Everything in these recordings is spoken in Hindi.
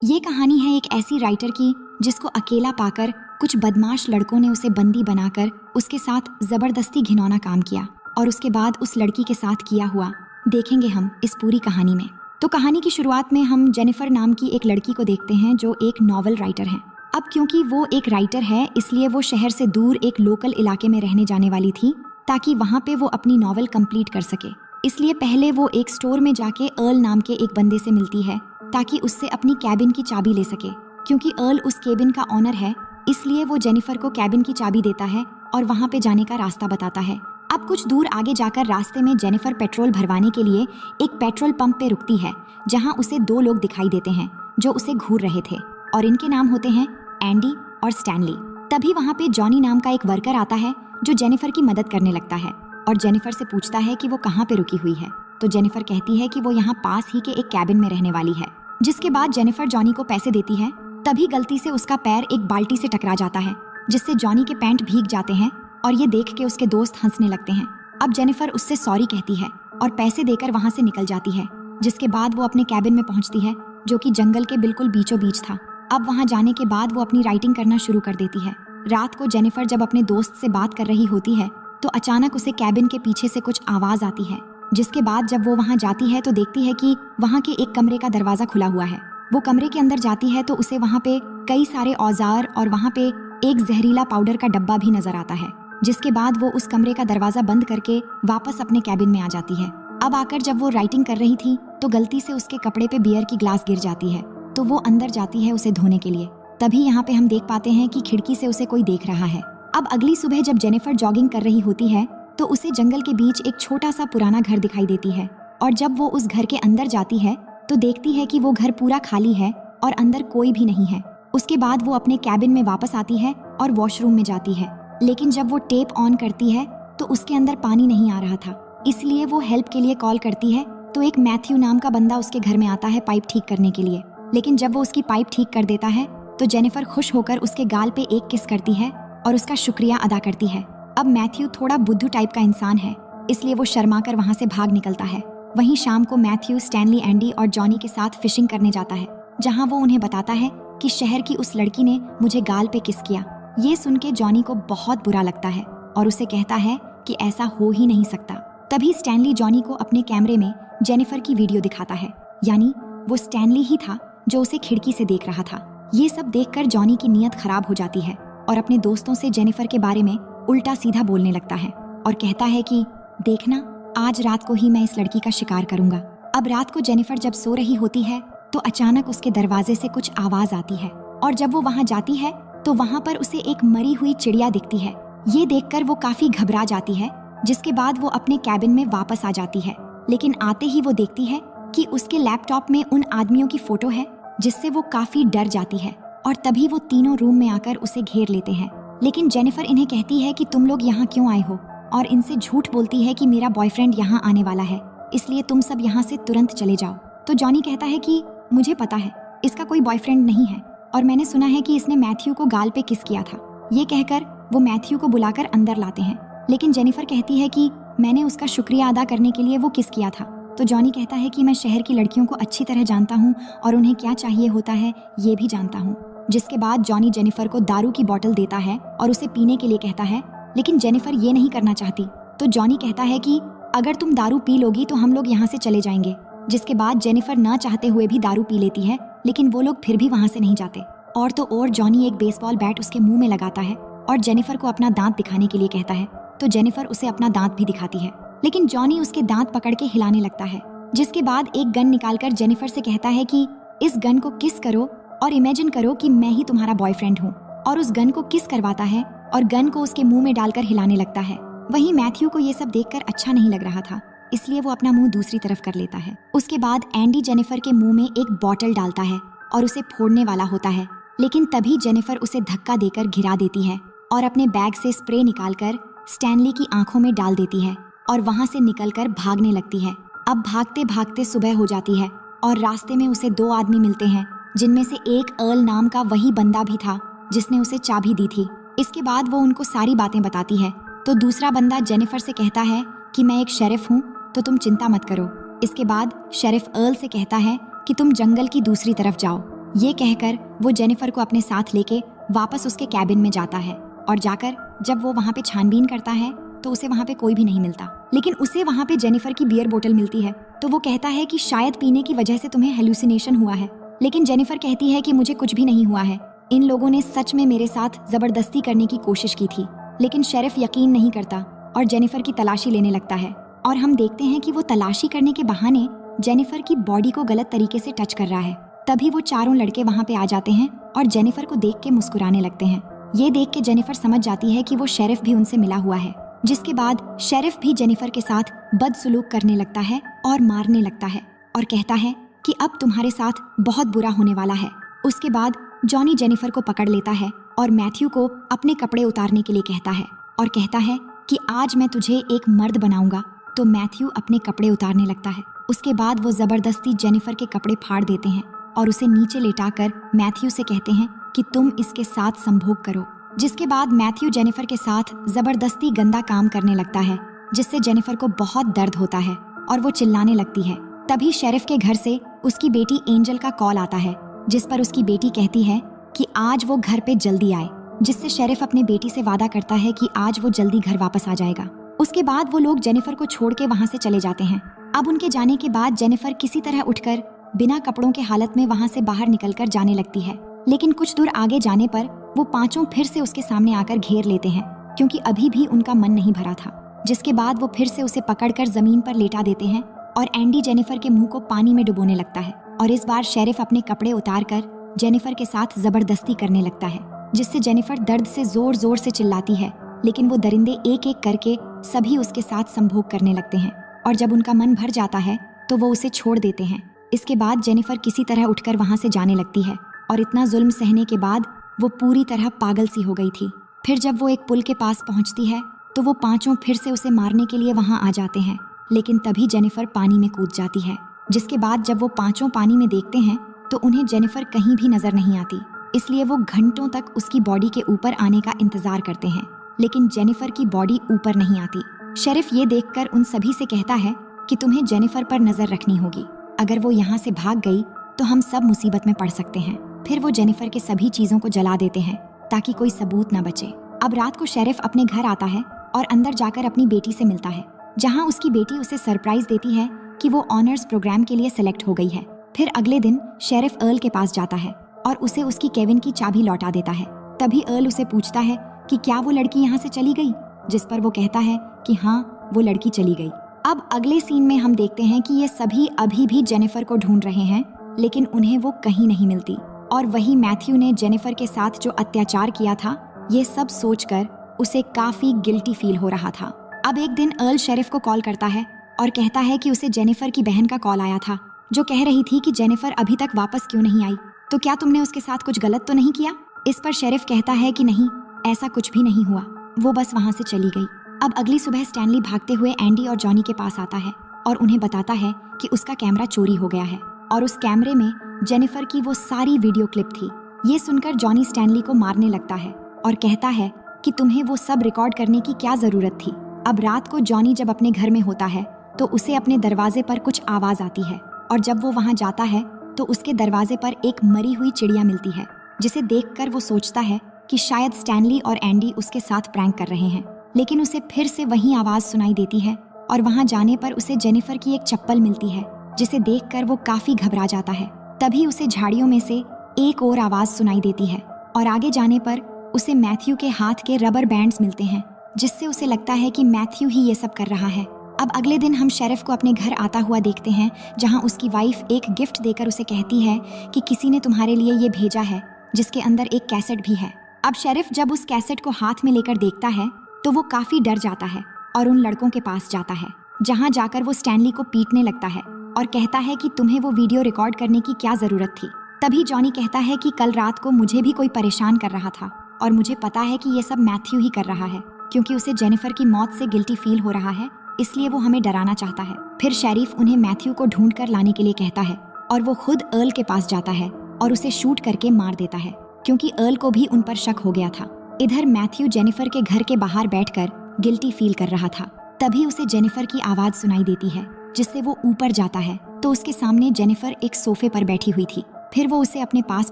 ये कहानी है एक ऐसी राइटर की जिसको अकेला पाकर कुछ बदमाश लड़कों ने उसे बंदी बनाकर उसके साथ जबरदस्ती घिनौना काम किया और उसके बाद उस लड़की के साथ किया हुआ देखेंगे हम इस पूरी कहानी में। तो कहानी की शुरुआत में हम जेनिफर नाम की एक लड़की को देखते हैं जो एक नॉवल राइटर है। अब क्योंकि वो एक राइटर है इसलिए वो शहर से दूर एक लोकल इलाके में रहने जाने वाली थी ताकि वहाँ पे वो अपनी नॉवल कंप्लीट कर सके। इसलिए पहले वो एक स्टोर में जाके अर्ल नाम के एक बंदे से मिलती है ताकि उससे अपनी कैबिन की चाबी ले सके। क्योंकि अर्ल उस केबिन का ऑनर है इसलिए वो जेनिफर को कैबिन की चाबी देता है और वहाँ पे जाने का रास्ता बताता है। अब कुछ दूर आगे जाकर रास्ते में जेनिफर पेट्रोल भरवाने के लिए एक पेट्रोल पंप पे रुकती है जहाँ उसे दो लोग दिखाई देते हैं जो उसे घूर रहे थे और इनके नाम होते हैं एंडी और स्टैनली। तभी वहाँ पे जॉनी नाम का एक वर्कर आता है जो जेनिफर की मदद करने लगता है और जेनिफर से पूछता है कि वो कहाँ पे रुकी हुई है। तो जेनिफर कहती है कि वो यहाँ पास ही के एक कैबिन में रहने वाली है। जिसके बाद जेनिफर जॉनी को पैसे देती है। तभी गलती से उसका पैर एक बाल्टी से टकरा जाता है जिससे जॉनी के पैंट भीग जाते हैं और ये देख के उसके दोस्त हंसने लगते हैं। अब जेनिफर उससे सॉरी कहती है और पैसे देकर वहाँ से निकल जाती है। जिसके बाद वो अपने कैबिन में पहुँचती है जो कि जंगल के बिल्कुल बीचों बीच था। अब वहाँ जाने के बाद वो अपनी राइटिंग करना शुरू कर देती है। रात को जेनिफर जब अपने दोस्त से बात कर रही होती है तो अचानक उसे कैबिन के पीछे से कुछ आवाज आती है। जिसके बाद जब वो वहाँ जाती है तो देखती है कि वहाँ के एक कमरे का दरवाजा खुला हुआ है। वो कमरे के अंदर जाती है तो उसे वहाँ पे कई सारे औजार और वहाँ पे एक जहरीला पाउडर का डब्बा भी नजर आता है। जिसके बाद वो उस कमरे का दरवाजा बंद करके वापस अपने कैबिन में आ जाती है। अब आकर जब वो राइटिंग कर रही थी तो गलती से उसके कपड़े पे बियर की ग्लास गिर जाती है तो वो अंदर जाती है उसे धोने के लिए। तभी यहाँ पे हम देख पाते हैं कि खिड़की से उसे कोई देख रहा है। अब अगली सुबह जब जेनिफर जॉगिंग कर रही होती है तो उसे जंगल के बीच एक छोटा सा पुराना घर दिखाई देती है और जब वो उस घर के अंदर जाती है तो देखती है कि वो घर पूरा खाली है और अंदर कोई भी नहीं है। उसके बाद वो अपने कैबिन में वापस आती है और वॉशरूम में जाती है। लेकिन जब वो टेप ऑन करती है तो उसके अंदर पानी नहीं आ रहा था। इसलिए वो हेल्प के लिए कॉल करती है तो एक मैथ्यू नाम का बंदा उसके घर में आता है पाइप ठीक करने के लिए। लेकिन जब वो उसकी पाइप ठीक कर देता है तो जेनिफर खुश होकर उसके गाल पे एक किस करती है और उसका शुक्रिया अदा करती है। अब मैथ्यू थोड़ा बुद्धू टाइप का इंसान है इसलिए वो शर्माकर वहाँ से भाग निकलता है। वहीं शाम को मैथ्यू स्टैनली, एंडी और जॉनी के साथ फिशिंग करने जाता है जहाँ वो उन्हें बताता है कि शहर की उस लड़की ने मुझे गाल पे किस किया। ये सुन के जॉनी को बहुत बुरा लगता है और उसे कहता है कि ऐसा हो ही नहीं सकता। तभी स्टैनली जॉनी को अपने कैमरे में जेनिफर की वीडियो दिखाता है, यानी वो स्टैनली ही था जो उसे खिड़की से देख रहा था। ये सब देखकर जॉनी की नीयत खराब हो जाती है और अपने दोस्तों से जेनिफर के बारे में उल्टा सीधा बोलने लगता है और कहता है कि देखना, आज रात को ही मैं इस लड़की का शिकार करूंगा। अब रात को जेनिफर जब सो रही होती है तो अचानक उसके दरवाजे से कुछ आवाज आती है और जब वो वहाँ जाती है तो वहाँ पर उसे एक मरी हुई चिड़िया दिखती है। ये देखकर वो काफी घबरा जाती है। जिसके बाद वो अपने कैबिन में वापस आ जाती है। लेकिन आते ही वो देखती है कि उसके लैपटॉप में उन आदमियों की फोटो है जिससे वो काफी डर जाती है और तभी वो तीनों रूम में आकर उसे घेर लेते हैं। लेकिन जेनिफर इन्हें कहती है कि तुम लोग यहाँ क्यों आए हो और इनसे झूठ बोलती है कि मेरा बॉयफ्रेंड यहाँ आने वाला है इसलिए तुम सब यहाँ से तुरंत चले जाओ। तो जॉनी कहता है कि मुझे पता है इसका कोई बॉयफ्रेंड नहीं है और मैंने सुना है कि इसने मैथ्यू को गाल पे किस किया था। ये कहकर वो मैथ्यू को बुलाकर अंदर लाते हैं। लेकिन जेनिफर कहती है कि मैंने उसका शुक्रिया अदा करने के लिए वो किस किया था। तो जॉनी कहता है कि मैं शहर की लड़कियों को अच्छी तरह जानता हूँ और उन्हें क्या चाहिए होता है ये भी जानता हूँ। जिसके बाद जॉनी जेनिफर को दारू की बोतल देता है और उसे पीने के लिए कहता है। लेकिन जेनिफर ये नहीं करना चाहती तो जॉनी कहता है कि अगर तुम दारू पी लोगी तो हम लोग यहाँ से चले जाएंगे। जिसके बाद जेनिफर न चाहते हुए भी दारू पी लेती है लेकिन वो लोग फिर भी वहाँ से नहीं जाते। और तो और जॉनी एक बेसबॉल बैट उसके मुंह में लगाता है और जेनिफर को अपना दांत दिखाने के लिए कहता है। तो जेनिफर उसे अपना दांत भी दिखाती है लेकिन जॉनी उसके दांत पकड़ के हिलाने लगता है। जिसके बाद एक गन निकालकर जेनिफर से कहता है कि इस गन को किस करो और इमेजिन करो कि मैं ही तुम्हारा बॉयफ्रेंड हूँ। और उस गन को किस करवाता है और गन को उसके मुंह में डालकर हिलाने लगता है। वहीं मैथ्यू को ये सब देखकर अच्छा नहीं लग रहा था इसलिए वो अपना मुंह दूसरी तरफ कर लेता है। उसके बाद एंडी जेनिफर के मुंह में एक बॉटल डालता है और उसे फोड़ने वाला होता है। लेकिन तभी जेनिफर उसे धक्का देकर गिरा देती है और अपने बैग से स्प्रे निकालकर स्टैनली की आंखों में डाल देती है और वहां से निकलकर भागने लगती है। अब भागते भागते सुबह हो जाती है और रास्ते में उसे दो आदमी मिलते हैं जिनमें से एक अर्ल नाम का वही बंदा भी था जिसने उसे चाबी दी थी। इसके बाद वो उनको सारी बातें बताती है तो दूसरा बंदा जेनिफर से कहता है कि मैं एक शेरिफ हूँ तो तुम चिंता मत करो। इसके बाद शेरिफ अर्ल से कहता है कि तुम जंगल की दूसरी तरफ जाओ ये कहकर वो जेनिफर को अपने साथ लेके वापस उसके कैबिन में जाता है और जाकर जब वो वहाँ पे छानबीन करता है तो उसे वहाँ पे कोई भी नहीं मिलता, लेकिन उसे वहाँ पे जेनिफर की बियर बोतल मिलती है। तो वो कहता है कि शायद पीने की वजह से तुम्हें हेलुसिनेशन हुआ है, लेकिन जेनिफर कहती है कि मुझे कुछ भी नहीं हुआ है, इन लोगों ने सच में मेरे साथ जबरदस्ती करने की कोशिश की थी। लेकिन शेरिफ यकीन नहीं करता और जेनिफर की तलाशी लेने लगता है और हम देखते हैं कि वो तलाशी करने के बहाने जेनिफर की बॉडी को गलत तरीके से टच कर रहा है। तभी वो चारों लड़के वहाँ पे आ जाते हैं और जेनिफर को देख के मुस्कुराने लगते हैं। ये देख के जेनिफर समझ जाती है कि वो शेरिफ भी उनसे मिला हुआ है, जिसके बाद शेरिफ भी जेनिफर के साथ बदसलूक करने लगता है और मारने लगता है और कहता है कि अब तुम्हारे साथ बहुत बुरा होने वाला है। उसके बाद जॉनी जेनिफर को पकड़ लेता है और मैथ्यू को अपने कपड़े उतारने के लिए कहता है और कहता है कि आज मैं तुझे एक मर्द बनाऊंगा। तो मैथ्यू अपने कपड़े उतारने लगता है। उसके बाद वो जबरदस्ती जेनिफर के कपड़े फाड़ देते हैं और उसे नीचे लेटाकर मैथ्यू से कहते हैं कि तुम इसके साथ संभोग करो। जिसके बाद मैथ्यू जेनिफर के साथ जबरदस्ती गंदा काम करने लगता है, जिससे जेनिफर को बहुत दर्द होता है और वो चिल्लाने लगती है। तभी शेरिफ के घर से उसकी बेटी एंजल का कॉल आता है, जिस पर उसकी बेटी कहती है कि आज वो घर पे जल्दी आए, जिससे शेरिफ अपने बेटी से वादा करता है कि आज वो जल्दी घर वापस आ जाएगा। उसके बाद वो लोग जेनिफर को छोड़ के वहाँ से चले जाते हैं। अब उनके जाने के बाद जेनिफर किसी तरह उठकर बिना कपड़ों के हालत में वहाँ से बाहर निकलकर जाने लगती है, लेकिन कुछ दूर आगे जाने पर वो पांचों फिर से उसके सामने आकर घेर लेते हैं, क्योंकि अभी भी उनका मन नहीं भरा था। जिसके बाद वो फिर से उसे पकड़कर जमीन पर लेटा देते हैं और एंडी जेनिफर के मुंह को पानी में डुबोने लगता है और इस बार शेरिफ अपने कपड़े उतारकर जेनिफर के साथ जबरदस्ती करने लगता है, जिससे जेनिफर दर्द से जोर जोर से चिल्लाती है, लेकिन वो दरिंदे एक एक करके सभी उसके साथ संभोग करने लगते हैं और जब उनका मन भर जाता है तो वो उसे छोड़ देते हैं। इसके बाद जेनिफर किसी तरह उठकर वहाँ से जाने लगती है और इतना जुल्म सहने के बाद वो पूरी तरह पागल सी हो गई थी। फिर जब वो एक पुल के पास पहुँचती है तो वो पांचों फिर से उसे मारने के लिए वहाँ आ जाते हैं, लेकिन तभी जेनिफर पानी में कूद जाती है। जिसके बाद जब वो पांचों पानी में देखते हैं तो उन्हें जेनिफर कहीं भी नजर नहीं आती, इसलिए वो घंटों तक उसकी बॉडी के ऊपर आने का इंतजार करते हैं, लेकिन जेनिफर की बॉडी ऊपर नहीं आती। शेरिफ ये देखकर उन सभी से कहता है कि तुम्हें जेनिफर पर नजर रखनी होगी, अगर वो यहाँ से भाग गई तो हम सब मुसीबत में पड़ सकते हैं। फिर वो जेनिफर के सभी चीजों को जला देते हैं ताकि कोई सबूत न बचे। अब रात को शेरिफ अपने घर आता है और अंदर जाकर अपनी बेटी से मिलता है, जहाँ उसकी बेटी उसे सरप्राइज देती है कि वो ऑनर्स प्रोग्राम के लिए सिलेक्ट हो गई है। फिर अगले दिन शेरिफ अर्ल के पास जाता है और उसे उसकी केविन की चाबी लौटा देता है। तभी अर्ल उसे पूछता है कि क्या वो लड़की यहाँ से चली गई, जिस पर वो कहता है कि हाँ, वो लड़की चली गई। अब अगले सीन में हम देखते हैं कि ये सभी अभी भी जेनिफर को ढूंढ रहे हैं, लेकिन उन्हें वो कहीं नहीं मिलती और वही मैथ्यू ने जेनिफर के साथ जो अत्याचार किया था, ये सब सोचकर उसे काफी गिल्टी फील हो रहा था। अब एक दिन अर्ल शेरिफ को कॉल करता है और कहता है कि उसे जेनिफर की बहन का कॉल आया था, जो कह रही थी कि जेनिफर अभी तक वापस क्यों नहीं आई, तो क्या तुमने उसके साथ कुछ गलत तो नहीं किया। इस पर शेरिफ कहता है कि नहीं, ऐसा कुछ भी नहीं हुआ, वो बस वहाँ से चली गई। अब अगली सुबह स्टैनली भागते हुए एंडी और जॉनी के पास आता है और उन्हें बताता है कि उसका कैमरा चोरी हो गया है और उस कैमरे में जेनिफर की वो सारी वीडियो क्लिप थी। ये सुनकर जॉनी स्टैनली को मारने लगता है और कहता है कि तुम्हें वो सब रिकॉर्ड करने की क्या जरूरत थी। अब रात को जॉनी जब अपने घर में होता है तो उसे अपने दरवाजे पर कुछ आवाज आती है और जब वो वहाँ जाता है तो उसके दरवाजे पर एक मरी हुई चिड़िया मिलती है, जिसे देखकर वो सोचता है कि शायद स्टैनली और एंडी उसके साथ प्रैंक कर रहे हैं। लेकिन उसे फिर से वही आवाज सुनाई देती है और वहाँ जाने पर उसे जेनिफर की एक चप्पल मिलती है, जिसे देखकर वो काफी घबरा जाता है। तभी उसे झाड़ियों में से एक और आवाज सुनाई देती है और आगे जाने पर उसे मैथ्यू के हाथ के रबर बैंड्स मिलते हैं, जिससे उसे लगता है कि मैथ्यू ही ये सब कर रहा है। अब अगले दिन हम शेरिफ को अपने घर आता हुआ देखते हैं, जहां उसकी वाइफ एक गिफ्ट देकर उसे कहती है कि किसी ने तुम्हारे लिए ये भेजा है, जिसके अंदर एक कैसेट भी है। अब शेरिफ जब उस कैसेट को हाथ में लेकर देखता है तो वो काफी डर जाता है और उन लड़कों के पास जाता है, जहां जाकर वो स्टैनली को पीटने लगता है और कहता है कि तुम्हें वो वीडियो रिकॉर्ड करने की क्या जरूरत थी। तभी जॉनी कहता है कि कल रात को मुझे भी कोई परेशान कर रहा था और मुझे पता है कि ये सब मैथ्यू ही कर रहा है, क्योंकि उसे जेनिफर की मौत से गिल्टी फील हो रहा है, इसलिए वो हमें डराना चाहता है। फिर शेरिफ उन्हें मैथ्यू को ढूंढ कर लाने के लिए कहता है और वो खुद अर्ल के पास जाता है और उसे शूट करके मार देता है, क्योंकि अर्ल को भी उन पर शक हो गया था। इधर मैथ्यू जेनिफर के घर के बाहर बैठकर गिल्टी फील कर रहा था। तभी उसे जेनिफर की आवाज सुनाई देती है, जिससे वो ऊपर जाता है तो उसके सामने जेनिफर एक सोफे पर बैठी हुई थी फिर वो उसे अपने पास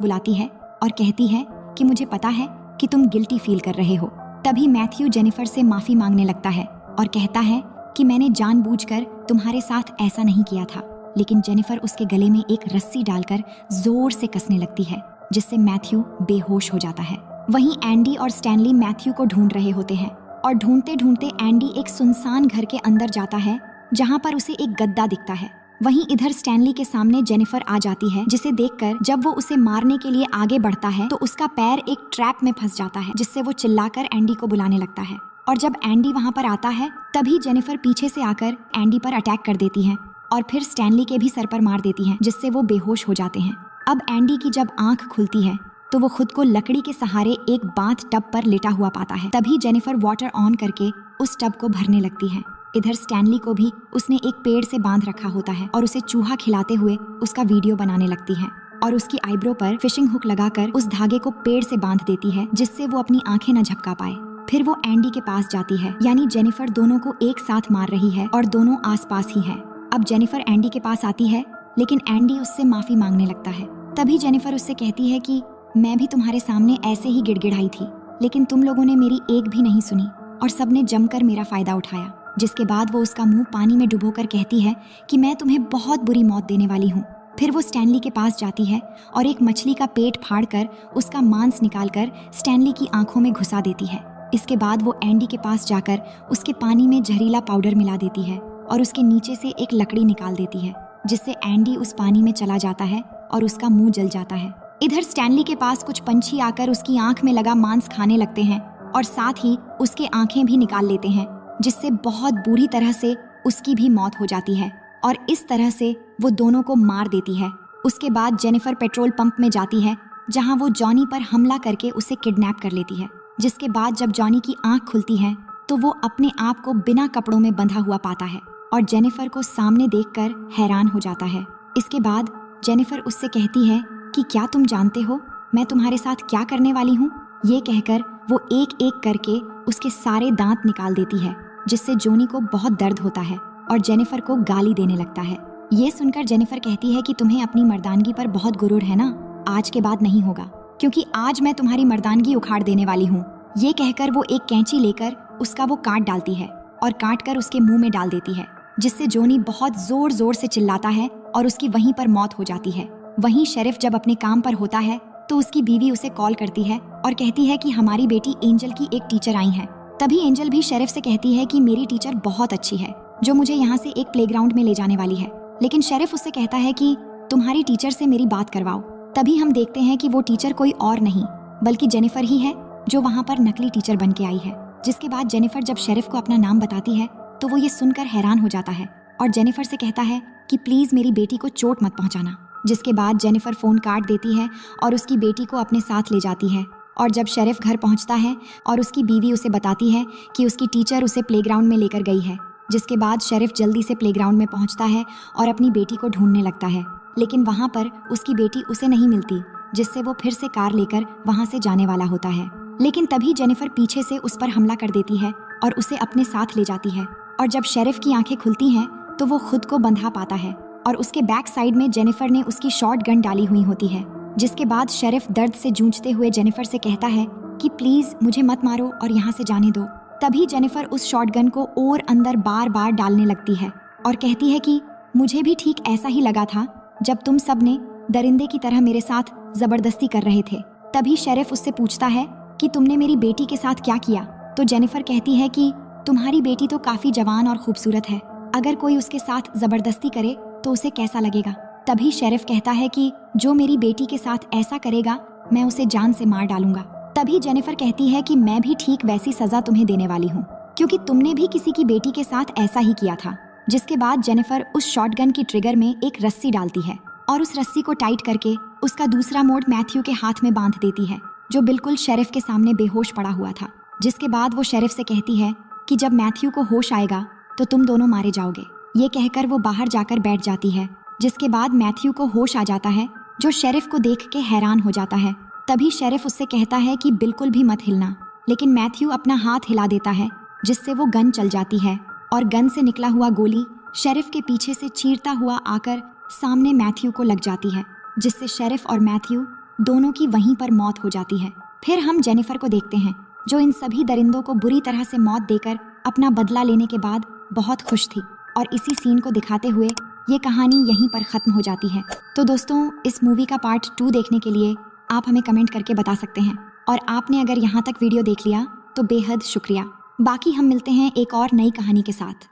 बुलाती है और कहती है कि मुझे पता है कि तुम गिल्टी फील कर रहे हो। तभी मैथ्यू जेनिफर से माफी मांगने लगता है और कहता है कि मैंने जानबूझकर तुम्हारे साथ ऐसा नहीं किया था। लेकिन जेनिफर उसके गले में एक रस्सी डालकर जोर से कसने लगती है, जिससे मैथ्यू बेहोश हो जाता है। वहीं एंडी और स्टैनली मैथ्यू को ढूंढ रहे होते हैं और ढूंढते ढूंढते एंडी एक सुनसान घर के अंदर जाता है जहां पर उसे एक गद्दा दिखता है। वहीं इधर स्टैनली के सामने जेनिफर आ जाती है, जिसे देखकर जब वो उसे मारने के लिए आगे बढ़ता है तो उसका पैर एक ट्रैप में फंस जाता है, जिससे वो चिल्लाकर एंडी को बुलाने लगता है। और जब एंडी वहां पर आता है तभी जेनिफर पीछे से आकर एंडी पर अटैक कर देती है और फिर स्टैनली के भी सर पर मार देती है, जिससे वो बेहोश हो जाते हैं। अब एंडी की जब आंख खुलती है तो वो खुद को लकड़ी के सहारे एक बाथ टब पर लेटा हुआ पाता है। तभी जेनिफर वाटर ऑन करके उस टब को भरने लगती है। इधर स्टैनली को भी उसने एक पेड़ से बांध रखा होता है और उसे चूहा खिलाते हुए उसका वीडियो बनाने लगती है और उसकी आईब्रो पर फिशिंग हुक लगाकर उस धागे को पेड़ से बांध देती है, जिससे वो अपनी आंखें न झपका पाए। फिर वो एंडी के पास जाती है, यानी जेनिफर दोनों को एक साथ मार रही है और दोनों आसपास ही है। अब जेनिफर एंडी के पास आती है, लेकिन एंडी उससे माफी मांगने लगता है। तभी जेनिफर उससे कहती है कि मैं भी तुम्हारे सामने ऐसे ही गिड़गिड़ाई थी, लेकिन तुम लोगों ने मेरी एक भी नहीं सुनी और सबने जमकर मेरा फायदा उठाया। जिसके बाद वो उसका मुंह पानी में डुबोकर कहती है कि मैं तुम्हें बहुत बुरी मौत देने वाली हूँ। फिर वो स्टैनली के पास जाती है और एक मछली का पेट फाड़कर उसका मांस निकालकर स्टैनली की आंखों में घुसा देती है। इसके बाद वो एंडी के पास जाकर उसके पानी में जहरीला पाउडर मिला देती है और उसके नीचे से एक लकड़ी निकाल देती है, जिससे एंडी उस पानी में चला जाता है और उसका मुंह जल जाता है। इधर स्टैनली के पास कुछ पंछी आकर उसकी आंख में लगा मांस खाने लगते हैं और साथ ही उसके आंखें भी निकाल लेते हैं, जिससे बहुत बुरी तरह से उसकी भी मौत हो जाती है और इस तरह से वो दोनों को मार देती है। उसके बाद जेनिफर पेट्रोल पंप में जाती है, जहां वो जॉनी पर हमला करके उसे किडनैप कर लेती है। जिसके बाद जब जॉनी की आंख खुलती है तो वो अपने आप को बिना कपड़ों में बंधा हुआ पाता है और जेनिफर को सामने देखकर हैरान हो जाता है। इसके बाद जेनिफर उससे कहती है कि क्या तुम जानते हो मैं तुम्हारे साथ क्या करने वाली हूँ। ये कहकर वो एक एक करके उसके सारे दांत निकाल देती है, जिससे जॉनी को बहुत दर्द होता है और जेनिफर को गाली देने लगता है। ये सुनकर जेनिफर कहती है कि तुम्हें अपनी मर्दानगी पर बहुत गुरूर है ना, आज के बाद नहीं होगा, क्योंकि आज मैं तुम्हारी मर्दानगी उखाड़ देने वाली हूँ। ये कहकर वो एक कैंची लेकर उसका वो काट डालती है और काट कर उसके मुंह में डाल देती है, जिससे जॉनी बहुत जोर जोर से चिल्लाता है और उसकी वहीं पर मौत हो जाती है। वहीं शेरिफ जब अपने काम पर होता है तो उसकी बीवी उसे कॉल करती है और कहती है कि हमारी बेटी एंजल की एक टीचर आई है। तभी एंजल भी शेरिफ से कहती है कि मेरी टीचर बहुत अच्छी है, जो मुझे यहाँ से एक प्लेग्राउंड में ले जाने वाली है। लेकिन शेरिफ उससे कहता है कि तुम्हारी टीचर से मेरी बात करवाओ। तभी हम देखते हैं कि वो टीचर कोई और नहीं बल्कि जेनिफर ही है, जो वहाँ पर नकली टीचर बन के आई है। जिसके बाद जेनिफर जब शेरिफ को अपना नाम बताती है तो वो ये सुनकर हैरान हो जाता है और जेनिफर से कहता है कि प्लीज मेरी बेटी को चोट मत पहुंचाना। जिसके बाद जेनिफर फोन काट देती है और उसकी बेटी को अपने साथ ले जाती है। और जब शेरिफ घर पहुंचता है और उसकी बीवी उसे बताती है कि उसकी टीचर उसे प्लेग्राउंड में लेकर गई है। जिसके बाद शेरिफ जल्दी से प्लेग्राउंड में पहुंचता है और अपनी बेटी को ढूंढने लगता है, लेकिन वहां पर उसकी बेटी उसे नहीं मिलती, जिससे वो फिर से कार लेकर वहां से जाने वाला होता है। लेकिन तभी जेनिफर पीछे से उस पर हमला कर देती है और उसे अपने साथ ले जाती है। और जब शेरिफ की आंखें खुलती हैं तो वो खुद को बंधा पाता है और उसके बैक साइड में जेनिफर ने उसकी शॉर्ट गन डाली हुई होती है। जिसके बाद शेरिफ दर्द से जूझते हुए जेनिफर से कहता है कि प्लीज मुझे मत मारो और यहाँ से जाने दो। तभी जेनिफर उस शॉटगन को और अंदर बार बार डालने लगती है और कहती है कि मुझे भी ठीक ऐसा ही लगा था जब तुम सब ने दरिंदे की तरह मेरे साथ जबरदस्ती कर रहे थे। तभी शेरिफ उससे पूछता है कि तुमने मेरी बेटी के साथ क्या किया। तो जेनिफर कहती है कि तुम्हारी बेटी तो काफी जवान और खूबसूरत है, अगर कोई उसके साथ जबरदस्ती करे तो उसे कैसा लगेगा। तभी शेरिफ कहता है कि जो मेरी बेटी के साथ ऐसा करेगा मैं उसे जान से मार डालूंगा। तभी जेनिफर कहती है कि मैं भी ठीक वैसी सजा तुम्हें देने वाली हूँ, क्योंकि तुमने भी किसी की बेटी के साथ ऐसा ही किया था। जिसके बाद जेनिफर उस शॉटगन की ट्रिगर में एक रस्सी डालती है और उस रस्सी को टाइट करके उसका दूसरा मोड़ मैथ्यू के हाथ में बांध देती है, जो बिल्कुल शेरिफ के सामने बेहोश पड़ा हुआ था। जिसके बाद वो शेरिफ से कहती है कि जब मैथ्यू को होश आएगा तो तुम दोनों मारे जाओगे। ये कहकर वो बाहर जाकर बैठ जाती है। जिसके बाद मैथ्यू को होश आ जाता है, जो शेरिफ को देख के हैरान हो जाता है। तभी शेरिफ उससे कहता है कि बिल्कुल भी मत हिलना, लेकिन मैथ्यू अपना हाथ हिला देता है, जिससे वो गन चल जाती है और गन से निकला हुआ गोली शेरिफ के पीछे से चीरता हुआ आकर सामने मैथ्यू को लग जाती है। जिससे शेरिफ और मैथ्यू दोनों की वहीं पर मौत हो जाती है। फिर हम जेनिफर को देखते हैं जो इन सभी दरिंदों को बुरी तरह से मौत देकर अपना बदला लेने के बाद बहुत खुश थी। और इसी सीन को दिखाते हुए ये कहानी यहीं पर ख़त्म हो जाती है। तो दोस्तों, इस मूवी का पार्ट 2 देखने के लिए आप हमें कमेंट करके बता सकते हैं। और आपने अगर यहाँ तक वीडियो देख लिया तो बेहद शुक्रिया। बाकी हम मिलते हैं एक और नई कहानी के साथ।